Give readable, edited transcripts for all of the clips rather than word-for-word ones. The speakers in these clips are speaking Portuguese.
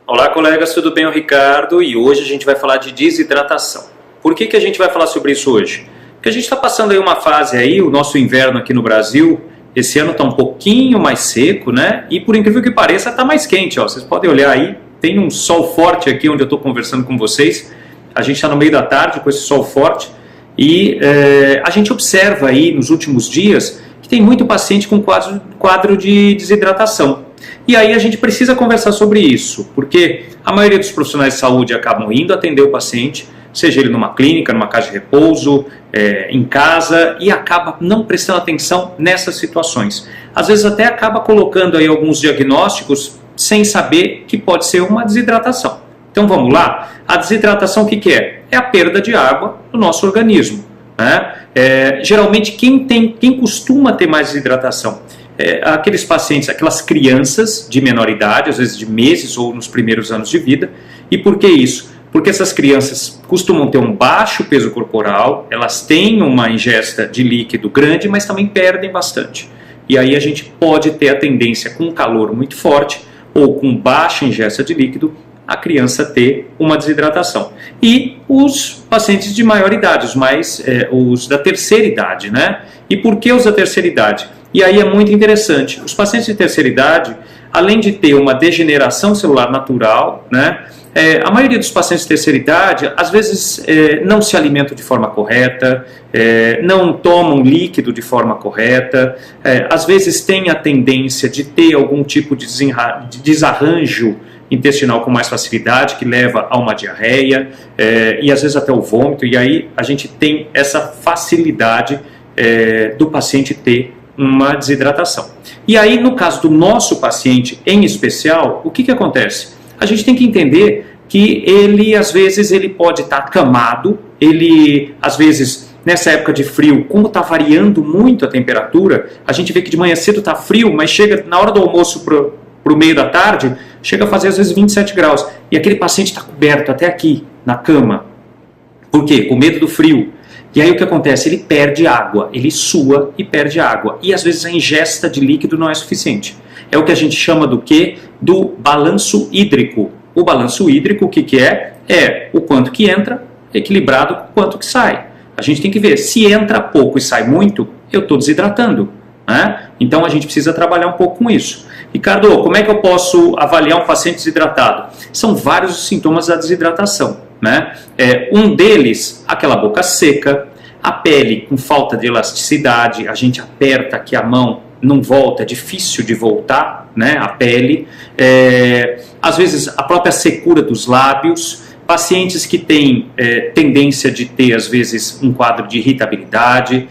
Olá, colegas, tudo bem? Eu Ricardo e hoje a gente vai falar de desidratação. Por que a gente vai falar sobre isso hoje? Porque a gente está passando aí uma fase aí, o nosso inverno aqui no Brasil, esse ano está um pouquinho mais seco, né? E por incrível que pareça, está mais quente, ó. Vocês podem olhar aí, tem um sol forte aqui onde eu estou conversando com vocês. A gente está no meio da tarde com esse sol forte e a gente observa aí nos últimos dias que tem muito paciente com quadro de desidratação. E aí a gente precisa conversar sobre isso, porque a maioria dos profissionais de saúde acabam indo atender o paciente, seja ele numa clínica, numa casa de repouso, em casa, e acaba não prestando atenção nessas situações. Às vezes até acaba colocando aí alguns diagnósticos sem saber que pode ser uma desidratação. Então vamos lá? A desidratação o que é? É a perda de água no nosso organismo, né? Geralmente quem costuma ter mais desidratação? Aqueles pacientes, aquelas crianças de menor idade, às vezes de meses ou nos primeiros anos de vida. E por que isso? Porque essas crianças costumam ter um baixo peso corporal, elas têm uma ingesta de líquido grande, mas também perdem bastante. E aí a gente pode ter a tendência, com calor muito forte ou com baixa ingesta de líquido, a criança ter uma desidratação. E os pacientes de maior idade, os da terceira idade, né? E por que os da terceira idade? E aí é muito interessante, os pacientes de terceira idade, além de ter uma degeneração celular natural, né, a maioria dos pacientes de terceira idade, às vezes não se alimentam de forma correta, não tomam líquido de forma correta, às vezes tem a tendência de ter algum tipo de desarranjo intestinal com mais facilidade, que leva a uma diarreia, e às vezes até o vômito, e aí a gente tem essa facilidade do paciente ter uma desidratação. E aí, no caso do nosso paciente em especial, o que acontece? A gente tem que entender que ele, às vezes, ele pode estar acamado, ele, às vezes, nessa época de frio, como está variando muito a temperatura, a gente vê que de manhã cedo está frio, mas chega na hora do almoço para o meio da tarde, chega a fazer, às vezes, 27 graus. E aquele paciente está coberto até aqui, na cama. Por quê? Com medo do frio. E aí o que acontece? Ele perde água, ele sua e perde água. E às vezes a ingesta de líquido não é suficiente. É o que a gente chama do quê? Do balanço hídrico. O balanço hídrico, o que é? É o quanto que entra equilibrado com o quanto que sai. A gente tem que ver, se entra pouco e sai muito, eu estou desidratando, né? Então a gente precisa trabalhar um pouco com isso. Ricardo, como é que eu posso avaliar um paciente desidratado? São vários os sintomas da desidratação, né? Um deles, aquela boca seca, a pele com falta de elasticidade, a gente aperta aqui a mão, não volta, é difícil de voltar, né? A pele, às vezes a própria secura dos lábios, pacientes que têm tendência de ter, às vezes, um quadro de irritabilidade,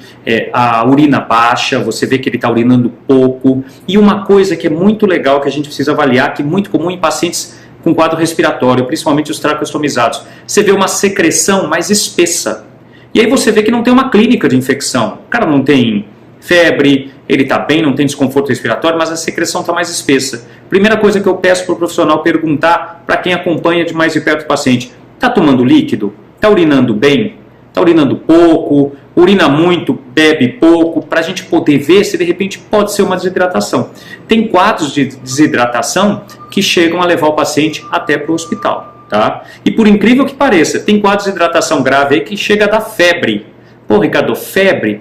a urina baixa, você vê que ele está urinando pouco. E uma coisa que é muito legal, que a gente precisa avaliar, que é muito comum em pacientes com quadro respiratório, principalmente os traqueostomizados, você vê uma secreção mais espessa. E aí você vê que não tem uma clínica de infecção. O cara não tem febre, ele está bem, não tem desconforto respiratório, mas a secreção está mais espessa. Primeira coisa que eu peço para o profissional perguntar para quem acompanha de mais de perto o paciente: está tomando líquido? Está urinando bem? Está urinando pouco? Urina muito? Bebe pouco? Para a gente poder ver se de repente pode ser uma desidratação. Tem quadros de desidratação que chegam a levar o paciente até para o hospital, tá? E por incrível que pareça, tem quadros de desidratação grave aí que chega a dar febre. Pô, Ricardo, febre,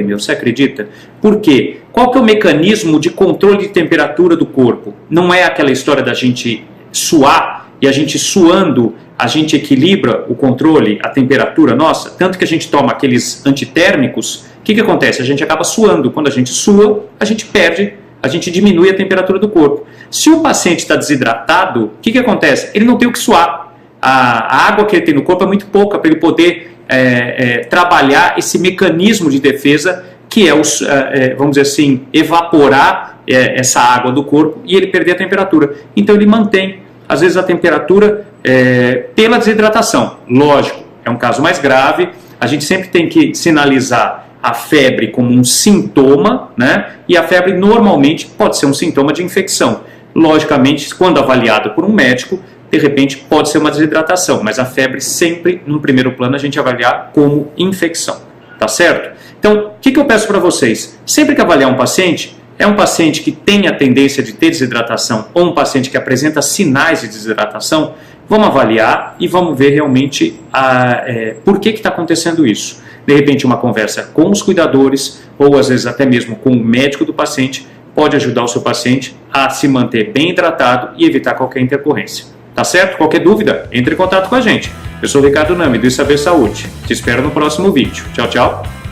meu, você acredita? Por quê? Qual que é o mecanismo de controle de temperatura do corpo? Não é aquela história da gente suar, e a gente suando, a gente equilibra o controle, a temperatura nossa, tanto que a gente toma aqueles antitérmicos. O que acontece? A gente acaba suando. Quando a gente sua, a gente perde, a gente diminui a temperatura do corpo. Se o paciente está desidratado, o que acontece? Ele não tem o que suar. A água que ele tem no corpo é muito pouca para ele poder trabalhar esse mecanismo de defesa que é, vamos dizer assim, evaporar essa água do corpo e ele perder a temperatura. Então ele mantém, às vezes, a temperatura pela desidratação. Lógico, é um caso mais grave, a gente sempre tem que sinalizar a febre como um sintoma, né? E a febre normalmente pode ser um sintoma de infecção. Logicamente, quando avaliado por um médico, de repente pode ser uma desidratação, mas a febre sempre, no primeiro plano, a gente avaliar como infecção, tá certo? Então, o que eu peço para vocês? Sempre que avaliar um paciente, É um paciente que tem a tendência de ter desidratação ou um paciente que apresenta sinais de desidratação? Vamos avaliar e vamos ver realmente por que está acontecendo isso. De repente, uma conversa com os cuidadores ou às vezes até mesmo com o médico do paciente pode ajudar o seu paciente a se manter bem hidratado e evitar qualquer intercorrência. Tá certo? Qualquer dúvida, entre em contato com a gente. Eu sou o Ricardo Nami, do Saber Saúde. Te espero no próximo vídeo. Tchau, tchau.